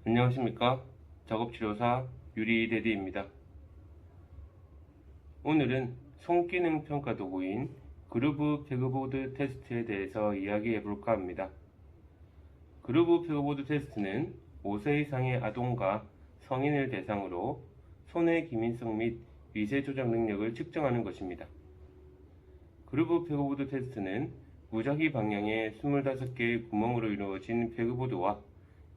안녕하십니까. 작업치료사 유리데디입니다. 오늘은 손기능 평가 도구인 그루브 페그보드 테스트에 대해서 이야기해 볼까 합니다. 그루브 페그보드 테스트는 5세 이상의 아동과 성인을 대상으로 손의 기민성 및 위세 조작 능력을 측정하는 것입니다. 그루브 페그보드 테스트는 무작위 방향의 25개의 구멍으로 이루어진 페그보드와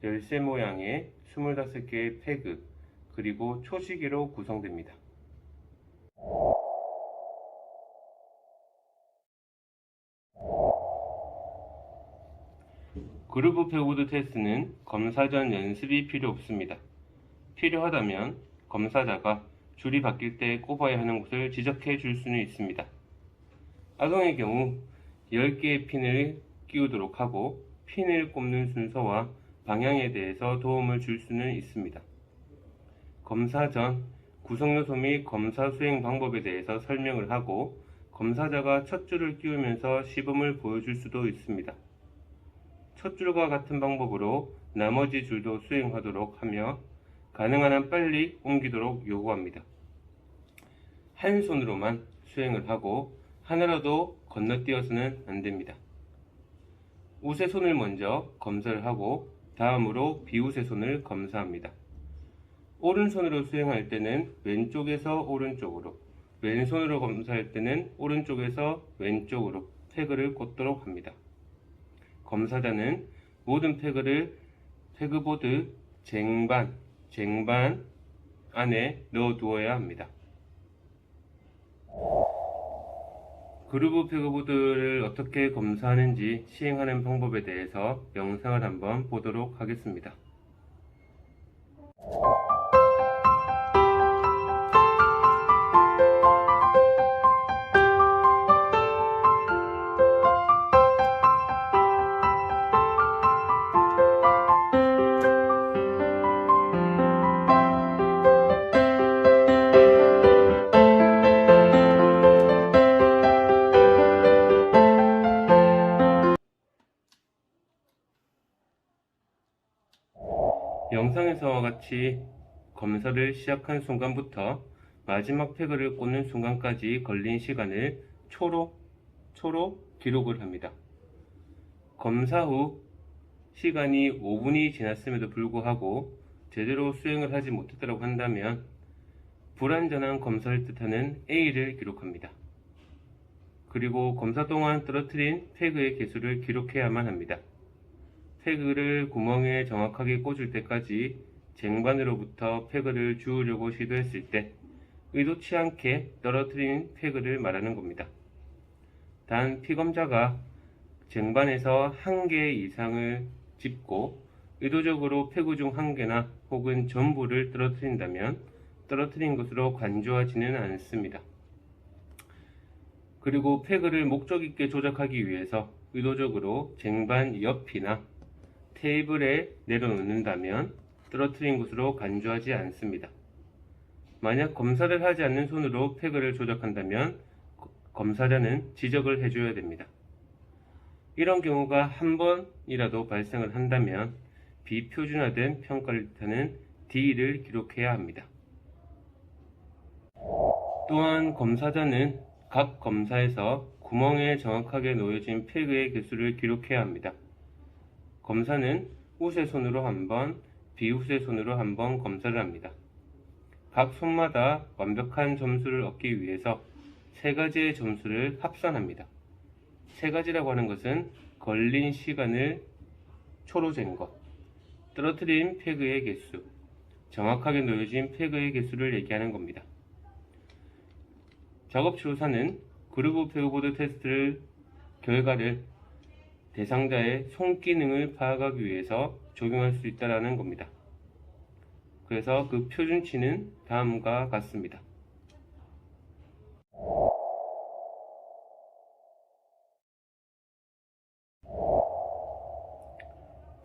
열쇠 모양의 25개의 페그, 그리고 초시계로 구성됩니다. 그루브 페그보드 테스트는 검사 전 연습이 필요 없습니다. 필요하다면 검사자가 줄이 바뀔 때 꼽아야 하는 곳을 지적해 줄 수는 있습니다. 아동의 경우 10개의 핀을 끼우도록 하고 핀을 꼽는 순서와 방향에 대해서 도움을 줄 수는 있습니다. 검사 전 구성요소 및 검사 수행 방법에 대해서 설명을 하고 검사자가 첫 줄을 끼우면서 시범을 보여줄 수도 있습니다. 첫 줄과 같은 방법으로 나머지 줄도 수행하도록 하며 가능한 한 빨리 옮기도록 요구합니다. 한 손으로만 수행을 하고 하나라도 건너뛰어서는 안됩니다. 우세 손을 먼저 검사를 하고 다음으로 비우세 손을 검사합니다. 오른손으로 수행할 때는 왼쪽에서 오른쪽으로, 왼손으로 검사할 때는 오른쪽에서 왼쪽으로 페그를 꽂도록 합니다. 검사자는 모든 페그를 페그보드 쟁반 안에 넣어 두어야 합니다. 그루브 페그보드를 어떻게 검사하는지 시행하는 방법에 대해서 영상을 한번 보도록 하겠습니다. 영상에서와 같이 검사를 시작한 순간부터 마지막 페그를 꽂는 순간까지 걸린 시간을 초로 기록을 합니다. 검사 후 시간이 5분이 지났음에도 불구하고 제대로 수행을 하지 못했다고 한다면 불완전한 검사를 뜻하는 A를 기록합니다. 그리고 검사 동안 떨어뜨린 페그의 개수를 기록해야만 합니다. 페그를 구멍에 정확하게 꽂을 때까지 쟁반으로부터 페그를 주우려고 시도했을 때 의도치 않게 떨어뜨린 페그를 말하는 겁니다. 단 피검자가 쟁반에서 1개 이상을 짚고 의도적으로 페그 중 1개나 혹은 전부를 떨어뜨린다면 떨어뜨린 것으로 간주하지는 않습니다. 그리고 페그를 목적 있게 조작하기 위해서 의도적으로 쟁반 옆이나 테이블에 내려놓는다면 떨어뜨린 것으로 간주하지 않습니다. 만약 검사를 하지 않는 손으로 페그를 조작한다면 검사자는 지적을 해줘야 됩니다. 이런 경우가 한 번이라도 발생을 한다면 비표준화된 평가를 뜻하는 D를 기록해야 합니다. 또한 검사자는 각 검사에서 구멍에 정확하게 놓여진 페그의 개수를 기록해야 합니다. 검사는 우세 손으로 한 번, 비우세 손으로 한 번 검사를 합니다. 각 손마다 완벽한 점수를 얻기 위해서 3가지의 점수를 합산합니다. 3가지라고 하는 것은 걸린 시간을 초로 잰 것, 떨어뜨린 페그의 개수, 정확하게 놓여진 페그의 개수를 얘기하는 겁니다. 작업치료사는 그루브 페그보드 테스트 결과를 대상자의 손기능을 파악하기 위해서 적용할 수 있다는 겁니다. 그래서 그 표준치는 다음과 같습니다.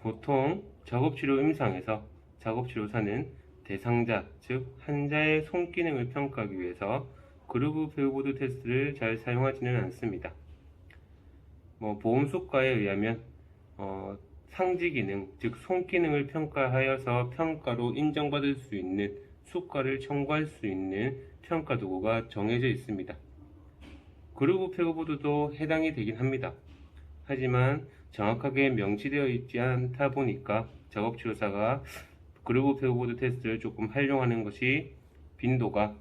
보통 작업치료 임상에서 작업치료사는 대상자, 즉 환자의 손기능을 평가하기 위해서 그루브 페그보드 테스트를 잘 사용하지는 않습니다. 보험수가에 의하면 상지 기능, 즉 손기능을 평가하여서 평가로 인정받을 수 있는 수가를 청구할 수 있는 평가 도구가 정해져 있습니다. 그루브 페그보드도 해당이 되긴 합니다. 하지만 정확하게 명시되어 있지 않다 보니까 작업치료사가 그루브 페그보드 테스트를 조금 활용하는 것이 빈도가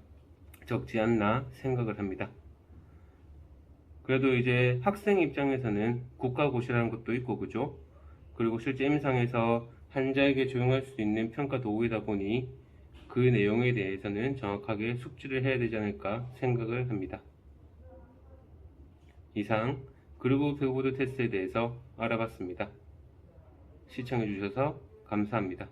적지 않나 생각을 합니다. 그래도 이제 학생 입장에서는 국가고시라는 것도 있고, 그죠? 그리고 실제 임상에서 환자에게 적용할 수 있는 평가 도구이다 보니 그 내용에 대해서는 정확하게 숙지를 해야 되지 않을까 생각을 합니다. 이상 그루브 페그보드 테스트에 대해서 알아봤습니다. 시청해주셔서 감사합니다.